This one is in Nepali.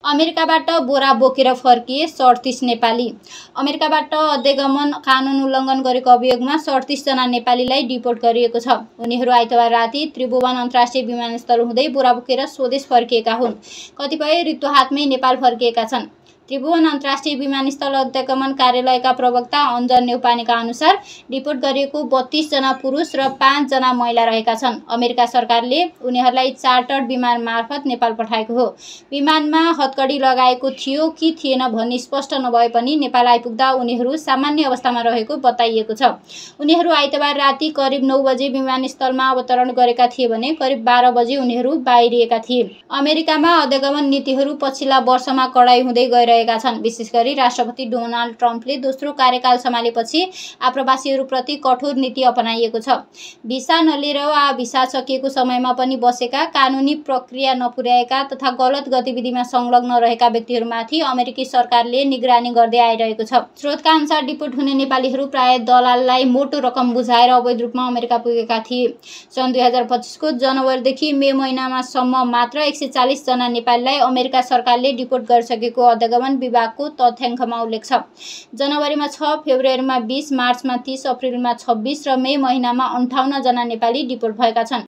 अमेरिकाबाट बोरा बोकेर फर्किए 37 नेपाली। अमेरिकाबाट अध्यगमन कानुन उल्लङ्घन गरेको अभियोगमा 37 जना नेपालीलाई डिपोर्ट गरिएको छ। उनीहरू आइतबार राति त्रिभुवन अन्तर्राष्ट्रिय विमानस्थल हुँदै बोरा बोकेर स्वदेश फर्किएका हुन्। कतिपय रित्तोहातमै नेपाल फर्किएका छन्। त्रिभुवन अन्तर्राष्ट्रिय विमानस्थल अध्यगमन कार्यालयका प्रवक्ता अञ्जन न्यौपानेका अनुसार डिपोर्ट गरिएको 32 जना पुरुष र 5 जना महिला रहेका छन्। अमेरिका सरकारले उनीहरूलाई चार्टर्ड विमान मार्फत नेपाल पठाएको हो। विमानमा हत्कडी लगाएको थियो कि थिएन भन्ने स्पष्ट नभए पनि नेपाल आइपुग्दा उनीहरू सामान्य अवस्थामा रहेको बताइएको छ। उनीहरू आइतबार राति करिब 9 बजे विमानस्थलमा अवतरण गरेका थिए भने करिब 12 बजे उनीहरू बाहिरिएका थिए। अमेरिकामा अध्यगमन नीतिहरू पछिल्ला वर्षमा कडाई हुँदै गएर छन्। विशेष गरी राष्ट्रपति डोनाल्ड ट्रम्पले दोस्रो कार्यकाल सम्हालेपछि आप्रवासीहरूप्रति कठोर नीति अपनाइएको छ। भिसा नलिएर वा भिसा सकिएको समयमा पनि बसेका, कानुनी प्रक्रिया नपुर्याएका तथा गलत गतिविधिमा संलग्न रहेका व्यक्तिहरूमाथि अमेरिकी सरकारले निगरानी गर्दै आइरहेको छ। स्रोतका अनुसार डिपोर्ट हुने नेपालीहरू प्राय दलाललाई मोटो रकम बुझाएर अवैध रूपमा अमेरिका पुगेका थिए। सन् 2025 को जनवरीदेखि मे महिनासम्म मात्र 140 जना नेपालीलाई अमेरिका सरकारले डिपोर्ट गरिसकेको अध्यगमन विभागको तथ्याङ्कमा उल्लेख छ। जनवरीमा 6, फेब्रुअरीमा 20, मार्चमा 30, अप्रिलमा 26 र मे महिनामा 58 जना नेपाली डिपोर्ट भएका छन्।